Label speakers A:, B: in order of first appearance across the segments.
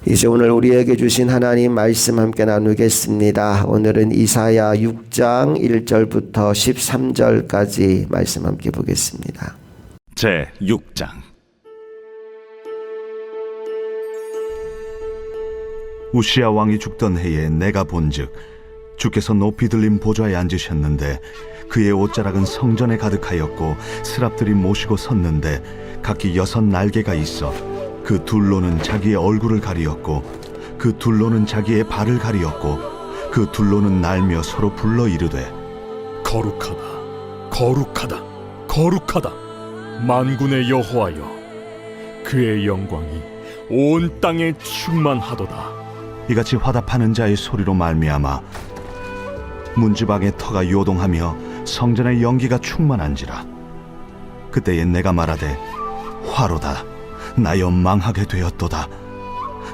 A: 이제 오늘 우리에게 주신 하나님 말씀 함께 나누겠습니다. 오늘은 이사야 6장 1절부터 13절까지 말씀 함께 보겠습니다.
B: 제 6장. 우시야 왕이 죽던 해에 내가 본즉 주께서 높이 들린 보좌에 앉으셨는데 그의 옷자락은 성전에 가득하였고 스랍들이 모시고 섰는데 각기 6 날개가 있어 그 둘로는 자기의 얼굴을 가리었고 그 둘로는 자기의 발을 가리었고 그 둘로는 날며 서로 불러 이르되
C: 거룩하다, 거룩하다, 거룩하다, 만군의 여호와여, 그의 영광이 온 땅에 충만하도다.
B: 이같이 화답하는 자의 소리로 말미암아 문지방의 터가 요동하며 성전의 연기가 충만한지라. 그때에 내가 말하되 화로다, 나여 망하게 되었도다.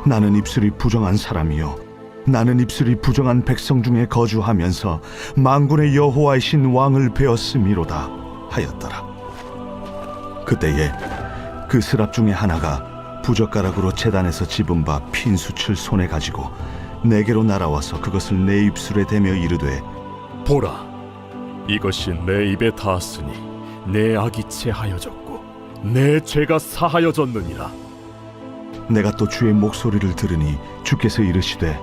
B: 나는 입술이 부정한 사람이요 나는 입술이 부정한 백성 중에 거주하면서 만군의 여호와이신 왕을 베었음이로다 하였더라. 그때에 그 스랍 중에 하나가 부젓가락으로 제단에서 집은 바 핀수칠 손에 가지고 내게로 날아와서 그것을 내 입술에 대며 이르되
C: 보라, 이것이 내 입에 닿았으니 내 악이 체하여졌고 내 죄가 사하여졌느니라.
B: 내가 또 주의 목소리를 들으니 주께서 이르시되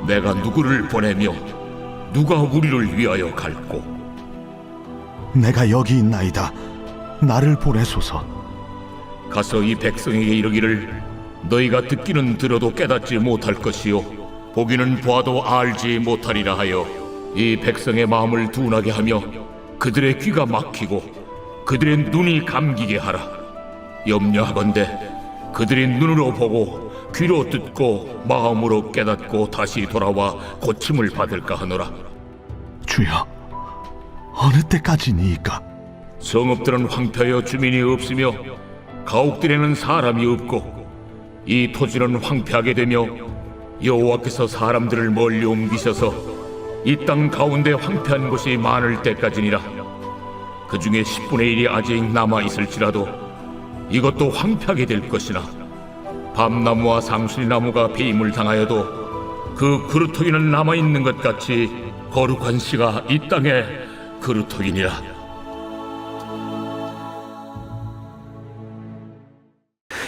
D: 내가 누구를 보내며 누가 우리를 위하여 갈꼬?
B: 내가 여기 있나이다. 나를 보내소서.
D: 가서 이 백성에게 이르기를 너희가 듣기는 들어도 깨닫지 못할 것이요 보기는 보아도 알지 못하리라 하여 이 백성의 마음을 둔하게 하며 그들의 귀가 막히고 그들의 눈이 감기게 하라. 염려하건대 그들이 눈으로 보고 귀로 듣고 마음으로 깨닫고 다시 돌아와 고침을 받을까 하노라.
B: 주여, 어느 때까지니이까?
D: 성읍들은 황폐하여 주민이 없으며 가옥들에는 사람이 없고 이 토지는 황폐하게 되며 여호와께서 사람들을 멀리 옮기셔서 이 땅 가운데 황폐한 곳이 많을 때까지니라. 그 중에 10분의 1이 아직 남아있을지라도 이것도 황폐하게 될 것이나 밤나무와 상수리나무가 배임을 당하여도 그 그루터기는 남아있는 것 같이 거룩한 씨가 이 땅에 그루터기니라.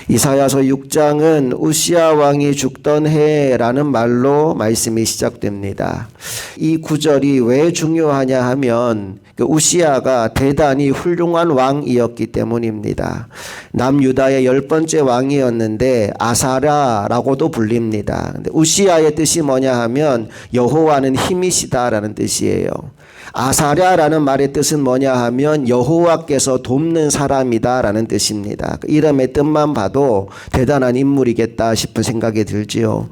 A: 이사야서 6장은 우시야 왕이 죽던 해라는 말로 말씀이 시작됩니다. 이 구절이 왜 중요하냐 하면 우시야가 대단히 훌륭한 왕이었기 때문입니다. 남유다의 10번째 왕이었는데 아사랴라고도 불립니다. 우시야의 뜻이 뭐냐 하면 여호와는 힘이시다라는 뜻이에요. 아사랴라는 말의 뜻은 뭐냐 하면 여호와께서 돕는 사람이다라는 뜻입니다. 그 이름의 뜻만 봐도 대단한 인물이겠다 싶은 생각이 들지요.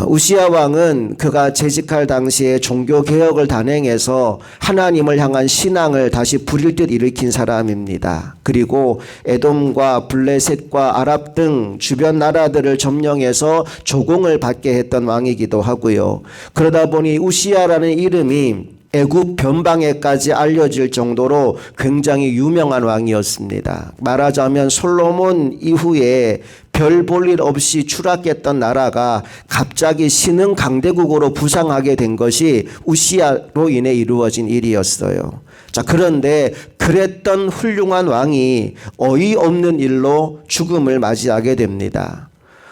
A: 우시야 왕은 그가 재직할 당시에 종교개혁을 단행해서 하나님을 향한 신앙을 다시 불일 듯 일으킨 사람입니다. 그리고 에돔과 블레셋과 아랍 등 주변 나라들을 점령해서 조공을 받게 했던 왕이기도 하고요. 그러다 보니 우시야라는 이름이 애굽 변방에까지 알려질 정도로 굉장히 유명한 왕이었습니다. 말하자면 솔로몬 이후에 별 볼 일 없이 추락했던 나라가 갑자기 신흥 강대국으로 부상하게 된 것이 우시야로 인해 이루어진 일이었어요. 자, 그런데 그랬던 훌륭한 왕이 어이없는 일로 죽음을 맞이하게 됩니다.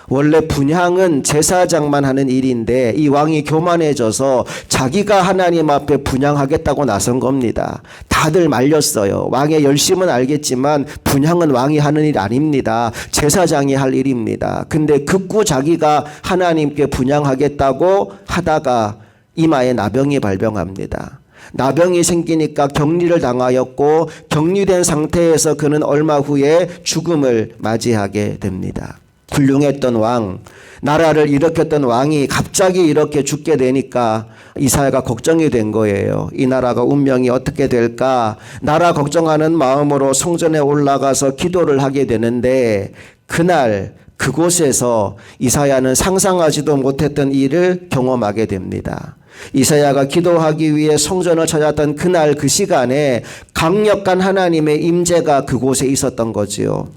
A: 원래 분향은 제사장만 하는 일인데 이 왕이 교만해져서 자기가 하나님 앞에 분향하겠다고 나선 겁니다. 다들 말렸어요. 왕의 열심은 알겠지만 분향은 왕이 하는 일 아닙니다. 제사장이 할 일입니다. 근데 극구 자기가 하나님께 분향하겠다고 하다가 이마에 나병이 발병합니다. 나병이 생기니까 격리를 당하였고 격리된 상태에서 그는 얼마 후에 죽음을 맞이하게 됩니다. 훌륭했던 왕, 나라를 일으켰던 왕이 갑자기 이렇게 죽게 되니까 이사야가 걱정이 된 거예요. 이 나라가 운명이 어떻게 될까? 나라 걱정하는 마음으로 성전에 올라가서 기도를 하게 되는데 그날 그곳에서 이사야는 상상하지도 못했던 일을 경험하게 됩니다. 이사야가 기도하기 위해 성전을 찾았던 그날 그 시간에 강력한 하나님의 임재가 그곳에 있었던 거지요.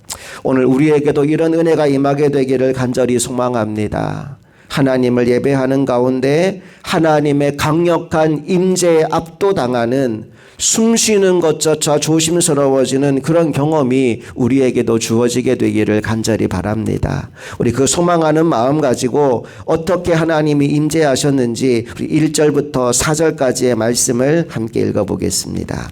A: 오늘 우리에게도 이런 은혜가 임하게 되기를 간절히 소망합니다. 하나님을 예배하는 가운데 하나님의 강력한 임재에 압도당하는, 숨쉬는 것조차 조심스러워지는 그런 경험이 우리에게도 주어지게 되기를 간절히 바랍니다. 우리 그 소망하는 마음 가지고 어떻게 하나님이 임재하셨는지 우리 1절부터 4절까지의 말씀을 함께 읽어보겠습니다.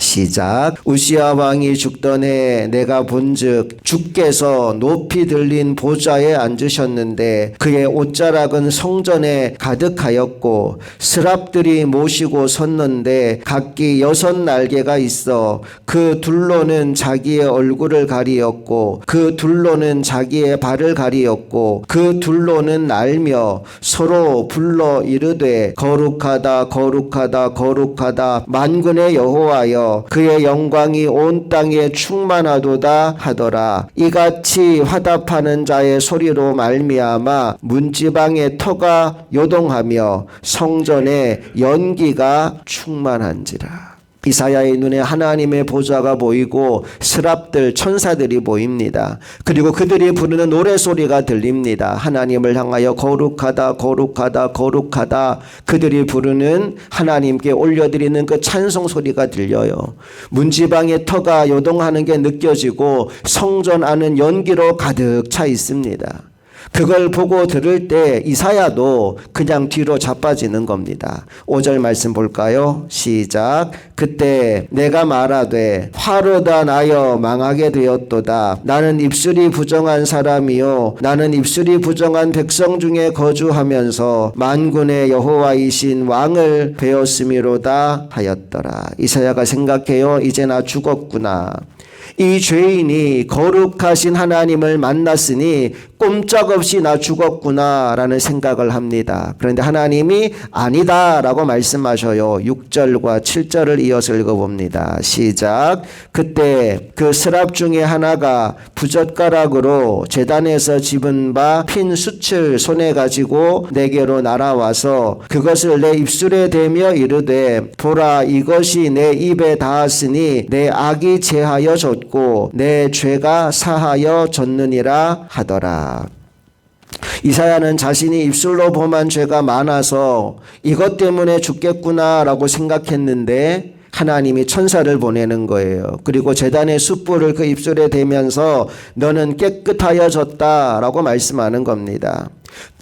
A: 시작. 우시야 왕이 죽던 해 내가 본즉 주께서 높이 들린 보좌에 앉으셨는데 그의 옷자락은 성전에 가득하였고 스랍들이 모시고 섰는데 각기 6 날개가 있어 그 둘로는 자기의 얼굴을 가리었고 그 둘로는 자기의 발을 가리었고 그 둘로는 날며 서로 불러 이르되 거룩하다 거룩하다 거룩하다 만군의 여호와여 그의 영광이 온 땅에 충만하도다 하더라. 이같이 화답하는 자의 소리로 말미암아 문지방의 터가 요동하며 성전에 연기가 충만한지라. 이사야의 눈에 하나님의 보좌가 보이고 스랍들 천사들이 보입니다. 그리고 그들이 부르는 노래소리가 들립니다. 하나님을 향하여 거룩하다 거룩하다 거룩하다 그들이 부르는 하나님께 올려드리는 그 찬송 소리가 들려요. 문지방의 터가 요동하는 게 느껴지고 성전 안은 연기로 가득 차 있습니다. 그걸 보고 들을 때 이사야도 그냥 뒤로 자빠지는 겁니다. 5절 말씀 볼까요? 시작. 그때 내가 말하되 화로다 나여 망하게 되었도다. 나는 입술이 부정한 사람이요 나는 입술이 부정한 백성 중에 거주하면서 만군의 여호와이신 왕을 배웠음이로다 하였더라. 이사야가 생각해요. 이제 나 죽었구나. 이 죄인이 거룩하신 하나님을 만났으니 꼼짝없이 나 죽었구나 라는 생각을 합니다. 그런데 하나님이 아니다 라고 말씀하셔요. 6절과 7절을 이어서 읽어봅니다. 시작. 그때 그 스랍 중에 하나가 부젓가락으로 제단에서 집은 바 핀 숯을 손에 가지고 내게로 날아와서 그것을 내 입술에 대며 이르되 보라 이것이 내 입에 닿았으니 내 악이 제하여 졌고 내 죄가 사하여 졌느니라 하더라. 이사야는 자신이 입술로 범한 죄가 많아서 이것 때문에 죽겠구나라고 생각했는데 하나님이 천사를 보내는 거예요. 그리고 제단의 숯불을 그 입술에 대면서 너는 깨끗하여졌다라고 말씀하는 겁니다.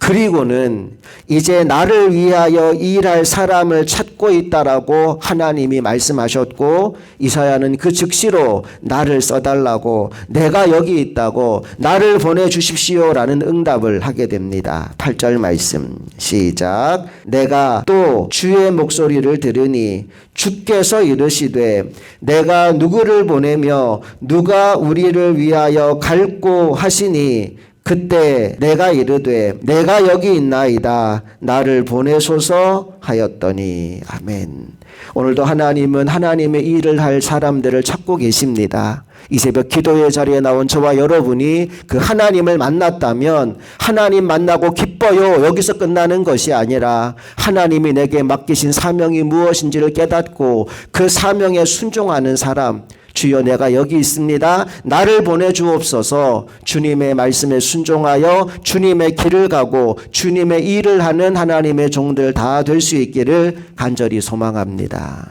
A: 그리고는 이제 나를 위하여 일할 사람을 찾고 있다라고 하나님이 말씀하셨고 이사야는 그 즉시로 나를 써달라고 내가 여기 있다고 나를 보내주십시오라는 응답을 하게 됩니다. 8절 말씀 시작. 내가 또 주의 목소리를 들으니 주께서 이르시되 내가 누구를 보내며 누가 우리를 위하여 갈고 하시니 그때 내가 이르되 내가 여기 있나이다 나를 보내소서 하였더니 아멘. 오늘도 하나님은 하나님의 일을 할 사람들을 찾고 계십니다. 이 새벽 기도의 자리에 나온 저와 여러분이 그 하나님을 만났다면 하나님 만나고 기뻐요 여기서 끝나는 것이 아니라 하나님이 내게 맡기신 사명이 무엇인지를 깨닫고 그 사명에 순종하는 사람, 주여 내가 여기 있습니다. 나를 보내주옵소서. 주님의 말씀에 순종하여 주님의 길을 가고 주님의 일을 하는 하나님의 종들 다 될 수 있기를 간절히 소망합니다.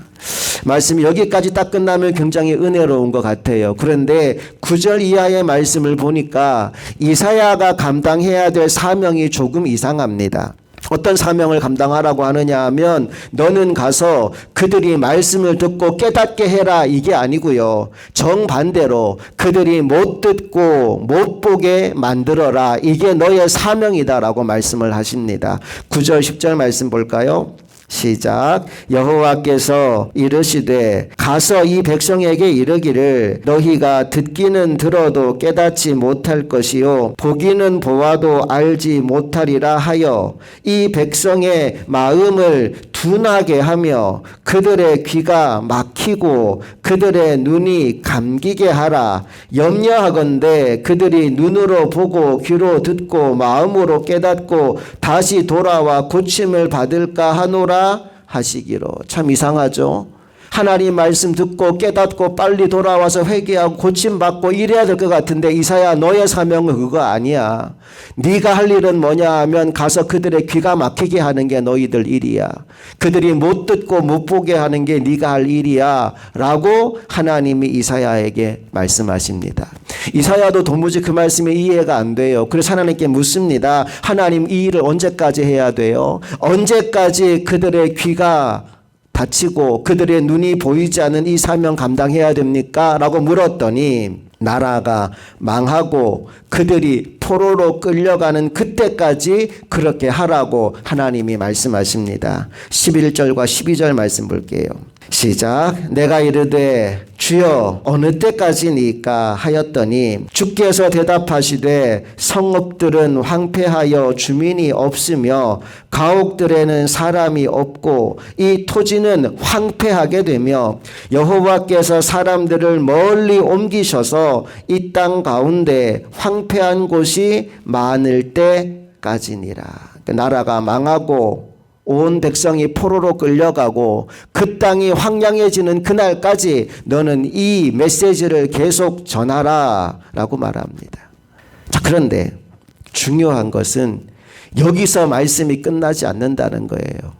A: 말씀이 여기까지 딱 끝나면 굉장히 은혜로운 것 같아요. 그런데 9절 이하의 말씀을 보니까 이사야가 감당해야 될 사명이 조금 이상합니다. 어떤 사명을 감당하라고 하느냐 하면 너는 가서 그들이 말씀을 듣고 깨닫게 해라 이게 아니고요. 정반대로 그들이 못 듣고 못 보게 만들어라 이게 너의 사명이다라고 말씀을 하십니다. 9절 10절 말씀 볼까요? 시작. 여호와께서 이르시되 가서 이 백성에게 이르기를 너희가 듣기는 들어도 깨닫지 못할 것이요 보기는 보아도 알지 못하리라 하여 이 백성의 마음을 둔하게 하며 그들의 귀가 막히고 그들의 눈이 감기게 하라. 염려하건대 그들이 눈으로 보고 귀로 듣고 마음으로 깨닫고 다시 돌아와 고침을 받을까 하노라 하시기로. 참 이상하죠. 하나님 말씀 듣고 깨닫고 빨리 돌아와서 회개하고 고침받고 이래야 될 것 같은데, 이사야 너의 사명은 그거 아니야. 네가 할 일은 뭐냐 하면 가서 그들의 귀가 막히게 하는 게 너희들 일이야. 그들이 못 듣고 못 보게 하는 게 네가 할 일이야 라고 하나님이 이사야에게 말씀하십니다. 이사야도 도무지 그 말씀이 이해가 안 돼요. 그래서 하나님께 묻습니다. 하나님, 이 일을 언제까지 해야 돼요? 언제까지 그들의 귀가 닫히고 그들의 눈이 보이지 않는 이 사명 감당해야 됩니까? 라고 물었더니 나라가 망하고 그들이 포로로 끌려가는 그때까지 그렇게 하라고 하나님이 말씀하십니다. 11절과 12절 말씀 볼게요. 시작. 내가 이르되 주여 어느 때까지니까 하였더니 주께서 대답하시되 성읍들은 황폐하여 주민이 없으며 가옥들에는 사람이 없고 이 토지는 황폐하게 되며 여호와께서 사람들을 멀리 옮기셔서 이 땅 가운데 황폐한 곳이 많을 때까지니라. 나라가 망하고 온 백성이 포로로 끌려가고 그 땅이 황량해지는 그날까지 너는 이 메시지를 계속 전하라 라고 말합니다. 자, 그런데 중요한 것은 여기서 말씀이 끝나지 않는다는 거예요.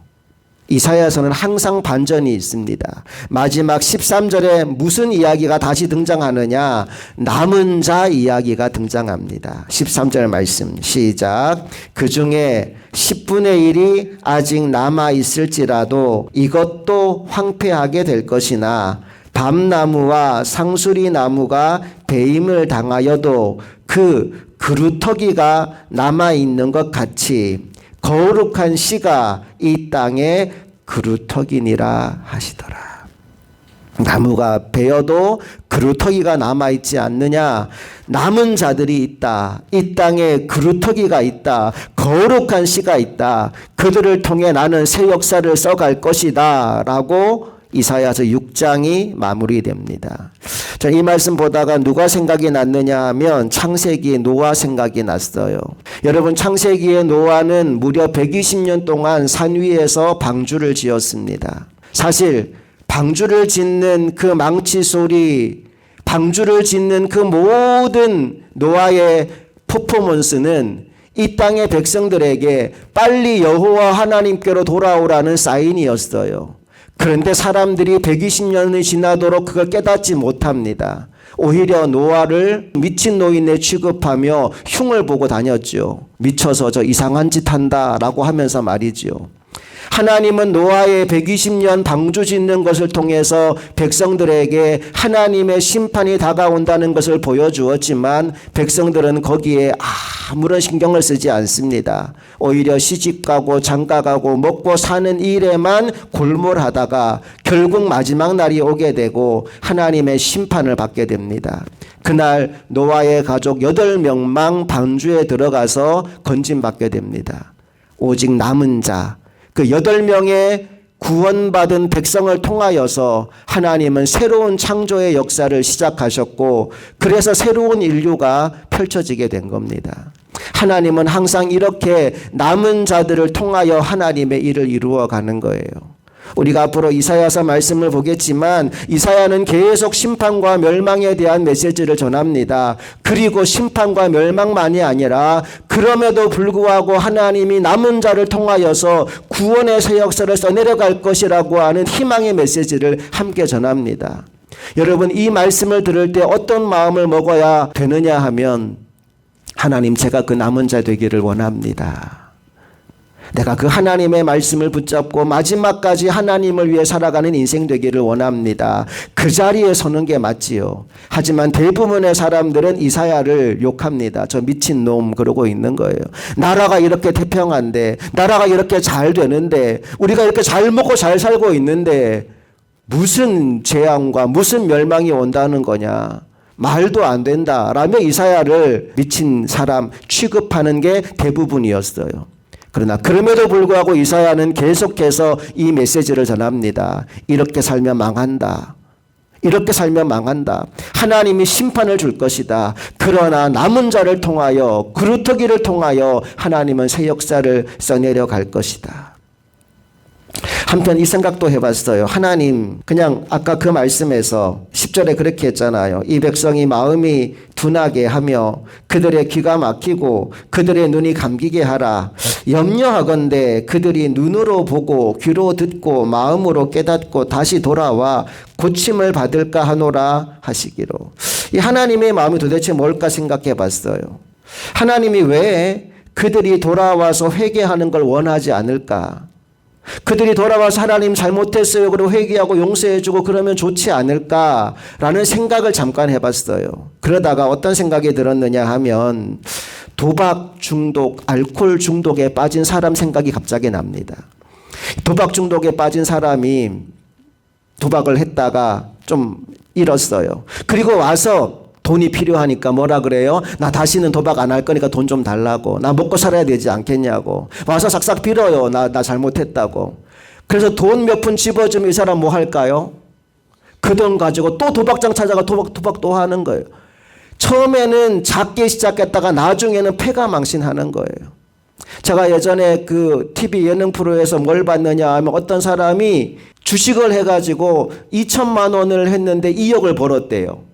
A: 이사야서는 항상 반전이 있습니다. 마지막 13절에 무슨 이야기가 다시 등장하느냐? 남은 자 이야기가 등장합니다. 13절 말씀 시작. 그 중에 10분의 1이 아직 남아 있을지라도 이것도 황폐하게 될 것이나 밤나무와 상수리 나무가 배임을 당하여도 그 그루터기가 남아 있는 것 같이 거룩한 씨가 이 땅에 그루터기니라 하시더라. 나무가 베어도 그루터기가 남아있지 않느냐? 남은 자들이 있다. 이 땅에 그루터기가 있다. 거룩한 씨가 있다. 그들을 통해 나는 새 역사를 써갈 것이다 라고 이사야서 6장이 마무리됩니다. 자, 이 말씀 보다가 누가 생각이 났느냐 하면 창세기의 노아 생각이 났어요. 여러분, 창세기의 노아는 무려 120년 동안 산 위에서 방주를 지었습니다. 사실 방주를 짓는 그 망치 소리, 방주를 짓는 그 모든 노아의 퍼포먼스는 이 땅의 백성들에게 빨리 여호와 하나님께로 돌아오라는 사인이었어요. 그런데 사람들이 120년이 지나도록 그걸 깨닫지 못합니다. 오히려 노아를 미친 노인에 취급하며 흉을 보고 다녔죠. 미쳐서 저 이상한 짓 한다라고 하면서 말이죠. 하나님은 노아의 120년 방주 짓는 것을 통해서 백성들에게 하나님의 심판이 다가온다는 것을 보여주었지만 백성들은 거기에 아무런 신경을 쓰지 않습니다. 오히려 시집가고 장가가고 먹고 사는 일에만 골몰하다가 결국 마지막 날이 오게 되고 하나님의 심판을 받게 됩니다. 그날 노아의 가족 8명만 방주에 들어가서 건진받게 됩니다. 오직 남은 자, 그 8명의 구원받은 백성을 통하여서 하나님은 새로운 창조의 역사를 시작하셨고 그래서 새로운 인류가 펼쳐지게 된 겁니다. 하나님은 항상 이렇게 남은 자들을 통하여 하나님의 일을 이루어가는 거예요. 우리가 앞으로 이사야서 말씀을 보겠지만 이사야는 계속 심판과 멸망에 대한 메시지를 전합니다. 그리고 심판과 멸망만이 아니라 그럼에도 불구하고 하나님이 남은 자를 통하여서 구원의 새 역사를 써내려갈 것이라고 하는 희망의 메시지를 함께 전합니다. 여러분, 이 말씀을 들을 때 어떤 마음을 먹어야 되느냐 하면 하나님, 제가 그 남은 자 되기를 원합니다. 내가 그 하나님의 말씀을 붙잡고 마지막까지 하나님을 위해 살아가는 인생 되기를 원합니다. 그 자리에 서는 게 맞지요. 하지만 대부분의 사람들은 이사야를 욕합니다. 저 미친 놈 그러고 있는 거예요. 나라가 이렇게 태평한데, 나라가 이렇게 잘 되는데, 우리가 이렇게 잘 먹고 잘 살고 있는데 무슨 재앙과 무슨 멸망이 온다는 거냐. 말도 안 된다라며 이사야를 미친 사람 취급하는 게 대부분이었어요. 그러나 그럼에도 불구하고 이사야는 계속해서 이 메시지를 전합니다. 이렇게 살면 망한다. 이렇게 살면 망한다. 하나님이 심판을 줄 것이다. 그러나 남은 자를 통하여, 그루터기를 통하여 하나님은 새 역사를 써내려 갈 것이다. 한편 이 생각도 해봤어요. 하나님, 그냥 아까 그 말씀에서 10절에 그렇게 했잖아요. 이 백성이 마음이 둔하게 하며 그들의 귀가 막히고 그들의 눈이 감기게 하라. 염려하건대 그들이 눈으로 보고 귀로 듣고 마음으로 깨닫고 다시 돌아와 고침을 받을까 하노라 하시기로. 이 하나님의 마음이 도대체 뭘까 생각해 봤어요. 하나님이 왜 그들이 돌아와서 회개하는 걸 원하지 않을까? 그들이 돌아와서 하나님 잘못했어요. 그리고 회개하고 용서해주고 그러면 좋지 않을까라는 생각을 잠깐 해봤어요. 그러다가 어떤 생각이 들었느냐 하면 도박 중독, 알코올 중독에 빠진 사람 생각이 갑자기 납니다. 도박 중독에 빠진 사람이 도박을 했다가 좀 잃었어요. 그리고 와서 돈이 필요하니까 뭐라 그래요? 나 다시는 도박 안 할 거니까 돈 좀 달라고. 나 먹고 살아야 되지 않겠냐고. 와서 싹싹 빌어요. 나 잘못했다고. 그래서 돈 몇 푼 집어주면 이 사람 뭐 할까요? 그 돈 가지고 또 도박장 찾아가 도박 또 하는 거예요. 처음에는 작게 시작했다가 나중에는 패가망신하는 거예요. 제가 예전에 그 TV 예능 프로에서 뭘 봤느냐 하면 어떤 사람이 주식을 해가지고 2천만 원을 했는데 2억을 벌었대요.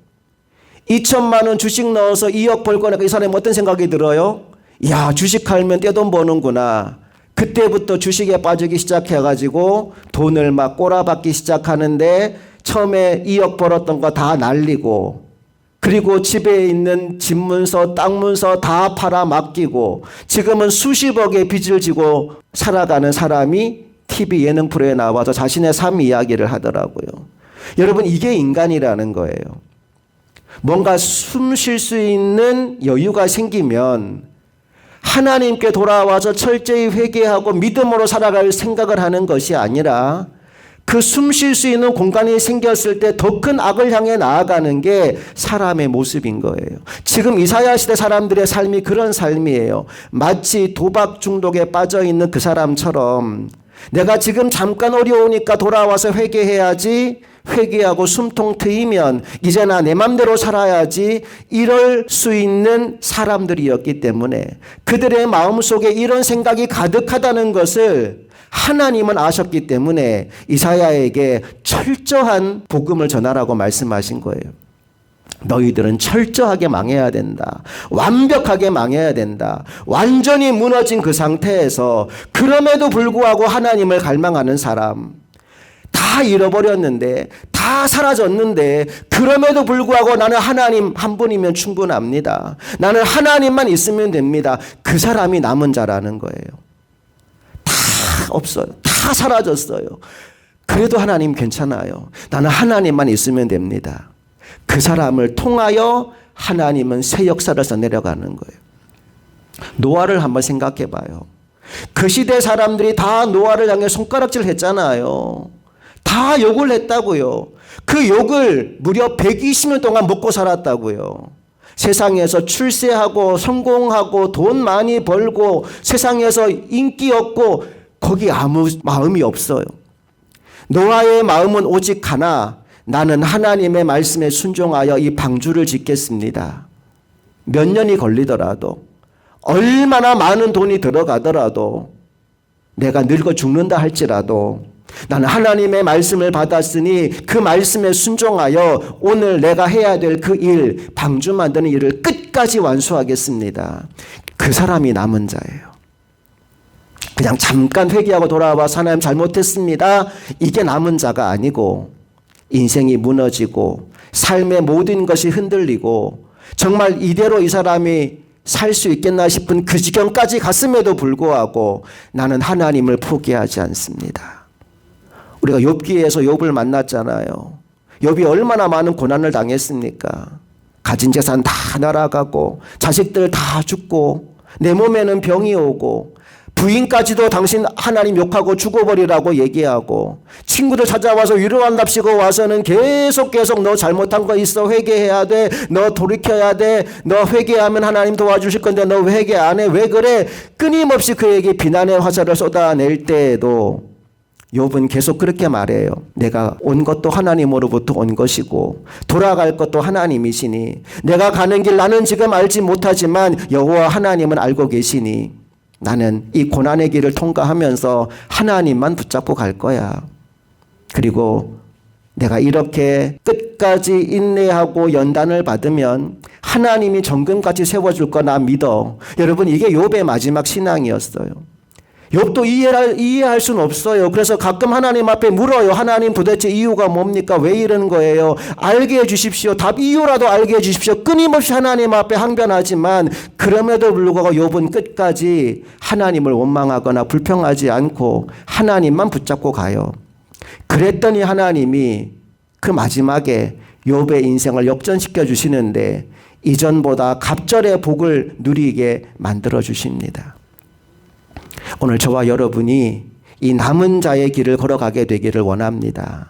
A: 2천만 원 주식 넣어서 2억 벌 거니까 이 사람이 어떤 생각이 들어요? 야, 주식 할면 떼돈 버는구나. 그때부터 주식에 빠지기 시작해가지고 돈을 막 꼬라박기 시작하는데 처음에 2억 벌었던 거 다 날리고 그리고 집에 있는 집 문서, 땅 문서 다 팔아 맡기고 지금은 수십억의 빚을 지고 살아가는 사람이 TV 예능 프로에 나와서 자신의 삶 이야기를 하더라고요. 여러분, 이게 인간이라는 거예요. 뭔가 숨 쉴 수 있는 여유가 생기면 하나님께 돌아와서 철저히 회개하고 믿음으로 살아갈 생각을 하는 것이 아니라 그 숨 쉴 수 있는 공간이 생겼을 때 더 큰 악을 향해 나아가는 게 사람의 모습인 거예요. 지금 이사야 시대 사람들의 삶이 그런 삶이에요. 마치 도박 중독에 빠져 있는 그 사람처럼 내가 지금 잠깐 어려우니까 돌아와서 회개해야지, 회개하고 숨통 트이면 이제 나 내 맘대로 살아야지, 이럴 수 있는 사람들이었기 때문에 그들의 마음속에 이런 생각이 가득하다는 것을 하나님은 아셨기 때문에 이사야에게 철저한 복음을 전하라고 말씀하신 거예요. 너희들은 철저하게 망해야 된다. 완벽하게 망해야 된다. 완전히 무너진 그 상태에서 그럼에도 불구하고 하나님을 갈망하는 사람, 다 잃어버렸는데, 다 사라졌는데 그럼에도 불구하고 나는 하나님 한 분이면 충분합니다. 나는 하나님만 있으면 됩니다. 그 사람이 남은 자라는 거예요. 다 없어요. 다 사라졌어요. 그래도 하나님 괜찮아요. 나는 하나님만 있으면 됩니다. 그 사람을 통하여 하나님은 새 역사를 써내려가는 거예요. 노아를 한번 생각해 봐요. 그 시대 사람들이 다 노아를 향해 손가락질 했잖아요. 다 욕을 했다고요. 그 욕을 무려 120년 동안 먹고 살았다고요. 세상에서 출세하고 성공하고 돈 많이 벌고 세상에서 인기 얻고 거기 아무 마음이 없어요. 노아의 마음은 오직 하나, 나는 하나님의 말씀에 순종하여 이 방주를 짓겠습니다. 몇 년이 걸리더라도, 얼마나 많은 돈이 들어가더라도, 내가 늙어 죽는다 할지라도 나는 하나님의 말씀을 받았으니 그 말씀에 순종하여 오늘 내가 해야 될 그 일, 방주 만드는 일을 끝까지 완수하겠습니다. 그 사람이 남은 자예요. 그냥 잠깐 회개하고 돌아와서 하나님 잘못했습니다, 이게 남은 자가 아니고, 인생이 무너지고 삶의 모든 것이 흔들리고 정말 이대로 이 사람이 살 수 있겠나 싶은 그 지경까지 갔음에도 불구하고 나는 하나님을 포기하지 않습니다. 우리가 욥기에서 욥을 만났잖아요. 욥이 얼마나 많은 고난을 당했습니까? 가진 재산 다 날아가고 자식들 다 죽고 내 몸에는 병이 오고 부인까지도 당신 하나님 욕하고 죽어버리라고 얘기하고, 친구들 찾아와서 위로한답시고 와서는 계속 너 잘못한 거 있어, 회개해야 돼, 너 돌이켜야 돼, 너 회개하면 하나님 도와주실 건데 너 회개 안 해, 왜 그래? 끊임없이 그에게 비난의 화살을 쏟아낼 때에도 욥은 계속 그렇게 말해요. 내가 온 것도 하나님으로부터 온 것이고 돌아갈 것도 하나님이시니, 내가 가는 길 나는 지금 알지 못하지만 여호와 하나님은 알고 계시니 나는 이 고난의 길을 통과하면서 하나님만 붙잡고 갈 거야. 그리고 내가 이렇게 끝까지 인내하고 연단을 받으면 하나님이 정금같이 세워줄 거 나 믿어. 여러분, 이게 욥의 마지막 신앙이었어요. 욥도 이해할 수는 없어요. 그래서 가끔 하나님 앞에 물어요. 하나님 도대체 이유가 뭡니까? 왜 이러는 거예요? 알게 해주십시오. 답 이유라도 알게 해주십시오. 끊임없이 하나님 앞에 항변하지만 그럼에도 불구하고 욥은 끝까지 하나님을 원망하거나 불평하지 않고 하나님만 붙잡고 가요. 그랬더니 하나님이 그 마지막에 욥의 인생을 역전시켜 주시는데 이전보다 갑절의 복을 누리게 만들어 주십니다. 오늘 저와 여러분이 이 남은 자의 길을 걸어가게 되기를 원합니다.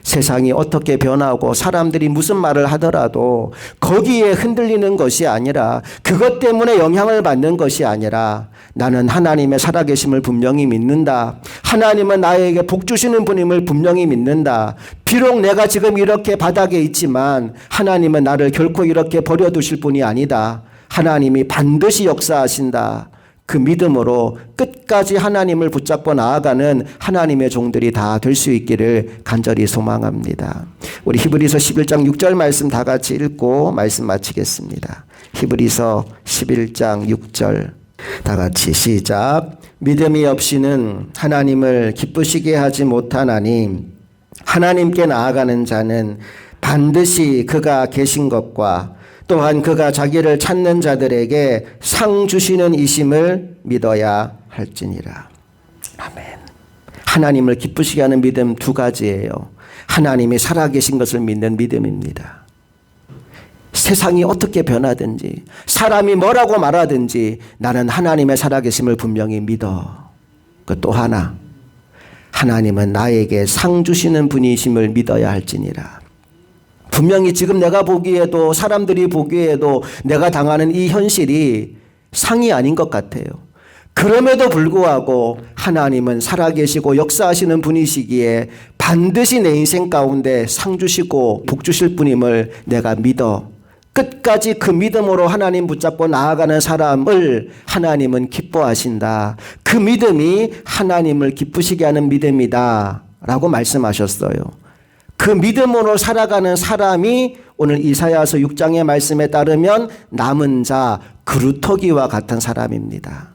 A: 세상이 어떻게 변하고 사람들이 무슨 말을 하더라도 거기에 흔들리는 것이 아니라, 그것 때문에 영향을 받는 것이 아니라, 나는 하나님의 살아계심을 분명히 믿는다. 하나님은 나에게 복 주시는 분임을 분명히 믿는다. 비록 내가 지금 이렇게 바닥에 있지만 하나님은 나를 결코 이렇게 버려두실 분이 아니다. 하나님이 반드시 역사하신다. 그 믿음으로 끝까지 하나님을 붙잡고 나아가는 하나님의 종들이 다 될 수 있기를 간절히 소망합니다. 우리 히브리서 11장 6절 말씀 다 같이 읽고 말씀 마치겠습니다. 히브리서 11장 6절 다 같이 시작. 믿음이 없이는 하나님을 기쁘시게 하지 못하나니 하나님께 나아가는 자는 반드시 그가 계신 것과 또한 그가 자기를 찾는 자들에게 상 주시는 이심을 믿어야 할지니라. 아멘. 하나님을 기쁘시게 하는 믿음 두 가지예요. 하나님이 살아계신 것을 믿는 믿음입니다. 세상이 어떻게 변하든지, 사람이 뭐라고 말하든지 나는 하나님의 살아계심을 분명히 믿어. 그 또 하나, 하나님은 나에게 상 주시는 분이심을 믿어야 할지니라. 분명히 지금 내가 보기에도, 사람들이 보기에도 내가 당하는 이 현실이 상이 아닌 것 같아요. 그럼에도 불구하고 하나님은 살아계시고 역사하시는 분이시기에 반드시 내 인생 가운데 상 주시고 복 주실 분임을 내가 믿어. 끝까지 그 믿음으로 하나님 붙잡고 나아가는 사람을 하나님은 기뻐하신다. 그 믿음이 하나님을 기쁘시게 하는 믿음이다 라고 말씀하셨어요. 그 믿음으로 살아가는 사람이 오늘 이사야서 6장의 말씀에 따르면 남은 자 그루터기와 같은 사람입니다.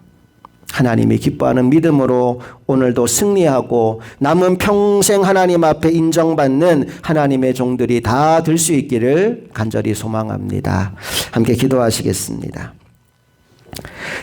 A: 하나님이 기뻐하는 믿음으로 오늘도 승리하고 남은 평생 하나님 앞에 인정받는 하나님의 종들이 다 될 수 있기를 간절히 소망합니다. 함께 기도하시겠습니다.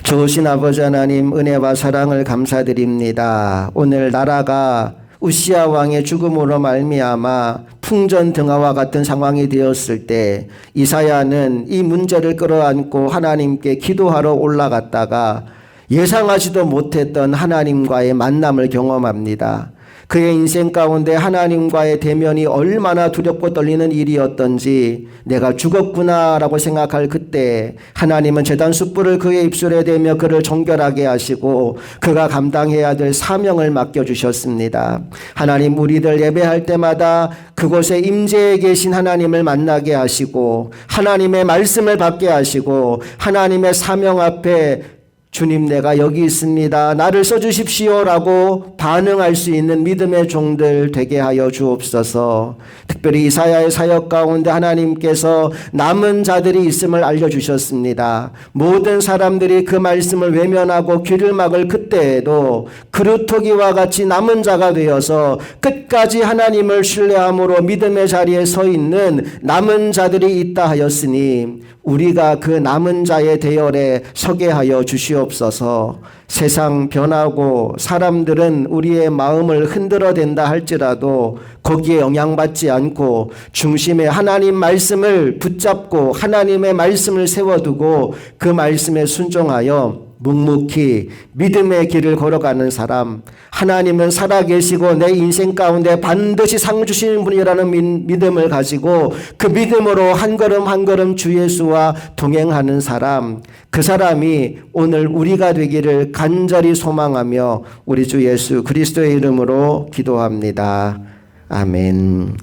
A: 좋으신 아버지 하나님, 은혜와 사랑을 감사드립니다. 오늘 나라가 우시야 왕의 죽음으로 말미암아 풍전등화와 같은 상황이 되었을 때 이사야는 이 문제를 끌어안고 하나님께 기도하러 올라갔다가 예상하지도 못했던 하나님과의 만남을 경험합니다. 그의 인생 가운데 하나님과의 대면이 얼마나 두렵고 떨리는 일이었던지, 내가 죽었구나라고 생각할 그때 하나님은 제단 숯불을 그의 입술에 대며 그를 정결하게 하시고 그가 감당해야 될 사명을 맡겨주셨습니다. 하나님, 우리들 예배할 때마다 그곳에 임재해 계신 하나님을 만나게 하시고 하나님의 말씀을 받게 하시고 하나님의 사명 앞에 주님, 내가 여기 있습니다. 나를 써주십시오라고 반응할 수 있는 믿음의 종들 되게 하여 주옵소서. 특별히 이사야의 사역 가운데 하나님께서 남은 자들이 있음을 알려주셨습니다. 모든 사람들이 그 말씀을 외면하고 귀를 막을 그때에도 그루터기와 같이 남은 자가 되어서 끝까지 하나님을 신뢰함으로 믿음의 자리에 서 있는 남은 자들이 있다 하였으니 우리가 그 남은 자의 대열에 서게 하여 주시옵소서. 세상 변하고 사람들은 우리의 마음을 흔들어댄다 할지라도 거기에 영향받지 않고 중심에 하나님 말씀을 붙잡고 하나님의 말씀을 세워두고 그 말씀에 순종하여 묵묵히 믿음의 길을 걸어가는 사람, 하나님은 살아계시고 내 인생 가운데 반드시 상 주시는 분이라는 믿음을 가지고 그 믿음으로 한 걸음 한 걸음 주 예수와 동행하는 사람, 그 사람이 오늘 우리가 되기를 간절히 소망하며 우리 주 예수 그리스도의 이름으로 기도합니다. 아멘.